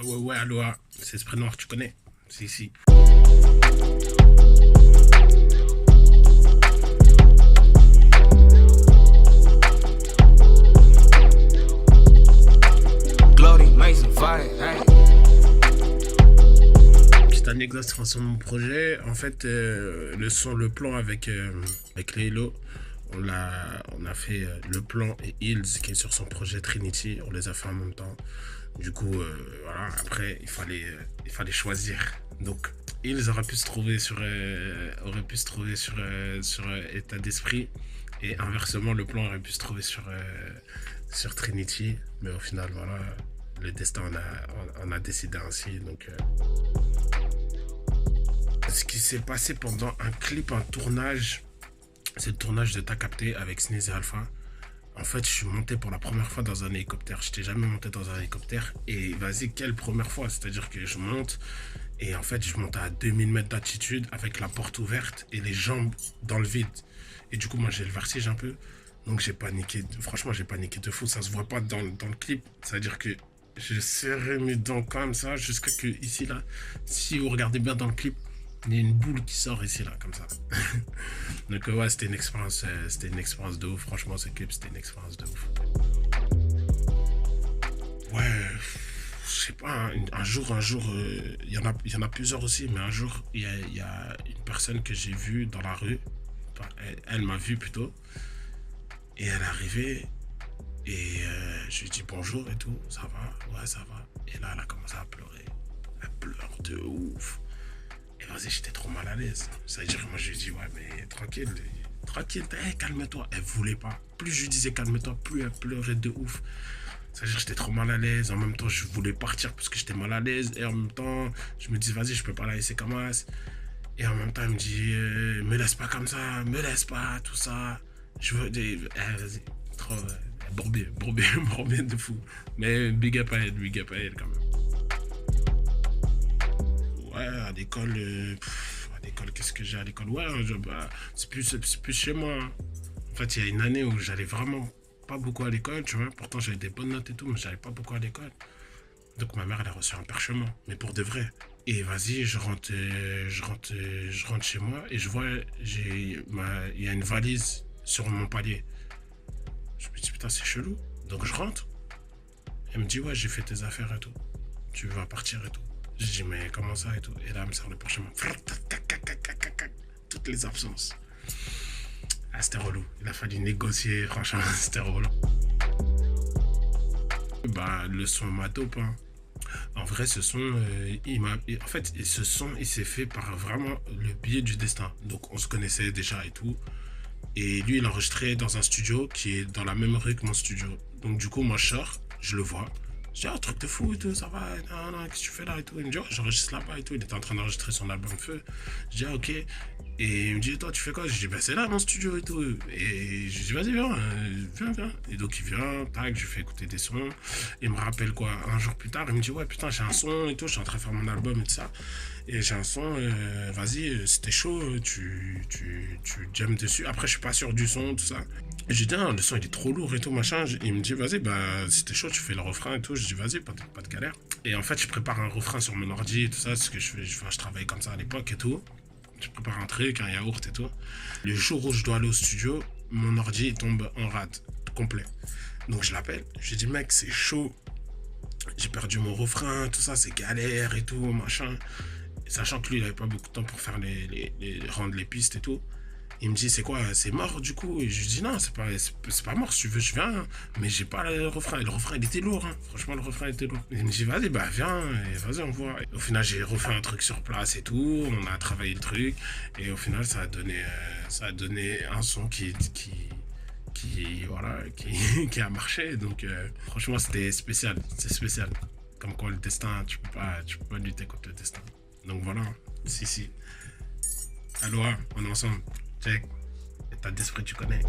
Ouais, Aloha, c'est Esprit Noir, tu connais? Si, si. Glory makes a fight, hey. Petite anecdote sur mon projet. En fait, le plan avec les Hello, on a fait le plan et Hills qui est sur son projet Trinity. On les a fait en même temps. Du coup, voilà. Après, il fallait choisir. Donc, Hills sur État d'esprit. Et inversement, le plan aurait pu se trouver sur Trinity. Mais au final, voilà, le destin on a décidé ainsi. Donc, ce qui s'est passé pendant un clip, un tournage, c'est le tournage de T'as capté avec Sneezy Alpha. En fait, je suis monté pour la première fois dans un hélicoptère. Je n'étais jamais monté dans un hélicoptère. Et vas-y, quelle première fois? C'est-à-dire que je monte. Et en fait, je monte à 2000 mètres d'altitude avec la porte ouverte et les jambes dans le vide. Et du coup, moi, j'ai le vertige un peu. Donc, j'ai paniqué. Franchement, j'ai paniqué de fou. Ça se voit pas dans le clip. C'est-à-dire que je serrais mes dents comme ça jusqu'à que, ici, là, si vous regardez bien dans le clip, il y a une boule qui sort ici, là, comme ça. Donc, ouais, c'était une expérience de ouf. Franchement, ce clip, c'était une expérience de ouf. Ouais, je sais pas, un jour, il y en a plusieurs aussi, mais un jour, il y a une personne que j'ai vue dans la rue. Enfin, elle m'a vu plutôt. Et elle est arrivée. Et je lui ai dit bonjour et tout. Ça va? Ouais, ça va. Et là, elle a commencé à pleurer. Elle pleure de ouf. Et vas-y, j'étais trop mal à l'aise. Ça veut dire que moi, je lui ai dit, ouais, mais tranquille, hey, calme-toi. Elle voulait pas. Plus je lui disais calme-toi, plus elle pleurait de ouf. Ça veut dire que j'étais trop mal à l'aise. En même temps, je voulais partir parce que j'étais mal à l'aise. Et en même temps, je me dis, vas-y, je peux pas la laisser comme ça. Et en même temps, elle me dit, me laisse pas comme ça, me laisse pas, tout ça. Je veux des. Vas-y, trop. Bourbier de fou. Mais big up à elle quand même. Ouais, à l'école, qu'est-ce que j'ai à l'école? Ouais, c'est plus chez moi. Hein. En fait, il y a une année où j'allais vraiment pas beaucoup à l'école, tu vois. Pourtant, j'avais des bonnes notes et tout, mais j'allais pas beaucoup à l'école. Donc, ma mère, elle a reçu un perchement, mais pour de vrai. Et vas-y, je rentre chez moi et je vois, il y a une valise sur mon palier. Je me dis, putain, c'est chelou. Donc, je rentre. Elle me dit, ouais, j'ai fait tes affaires et tout. Tu vas partir et tout. Je dis, mais comment ça et tout? Et là, elle me sert le parchemin. Toutes les absences. Ah, c'était relou. Il a fallu négocier, franchement, c'était relou. Bah, le son m'a dope, hein. En vrai, ce son, il s'est fait par vraiment le biais du destin. Donc, on se connaissait déjà et tout. Et lui, il enregistrait dans un studio qui est dans la même rue que mon studio. Donc, du coup, moi, je sors, je le vois. Je dis, oh, truc de fou et tout, ça va, non, qu'est-ce que tu fais là et tout. Il me dit, oh, j'enregistre là-bas et tout. Il était en train d'enregistrer son album Feu. Je dis, ah, ok. Et il me dit, toi, tu fais quoi? Je dis, bah, c'est là mon studio et tout. Et je lui dis, vas-y, viens. Et donc, il vient, tac, je lui fais écouter des sons. Il me rappelle quoi, un jour plus tard, il me dit, ouais, putain, j'ai un son et tout, je suis en train de faire mon album et tout ça. Et j'ai un son, vas-y, c'était chaud, tu jammes dessus. Après, je suis pas sûr du son, tout ça. Et j'ai dit, non, le son il est trop lourd et tout, machin. Il me dit, vas-y, bah, si t'es chaud, tu fais le refrain et tout. Je dis, vas-y, pas de galère. Et en fait, je prépare un refrain sur mon ordi et tout ça, ce que je travaillais comme ça à l'époque et tout. Je prépare un truc, un yaourt et tout. Le jour où je dois aller au studio, mon ordi il tombe en rade, complet. Donc je l'appelle, je lui dis, mec, c'est chaud. J'ai perdu mon refrain, tout ça, c'est galère et tout, machin. Et sachant que lui, il avait pas beaucoup de temps pour faire rendre les pistes et tout. Il me dit, c'est quoi, c'est mort du coup? Et je lui dis, non, c'est pas mort, si tu veux, je viens. Mais j'ai pas le refrain. Et le refrain, il était lourd, hein. Franchement, le refrain était lourd. Et il me dit, vas-y, bah viens, et vas-y, on voit. Et au final, j'ai refait un truc sur place et tout. On a travaillé le truc. Et au final, ça a donné un son qui a marché. Donc, franchement, c'était spécial. C'est spécial. Comme quoi, le destin, tu peux pas lutter contre le destin. Donc voilà, si. Aloha, on est ensemble. Check. État d'esprit, tu connais.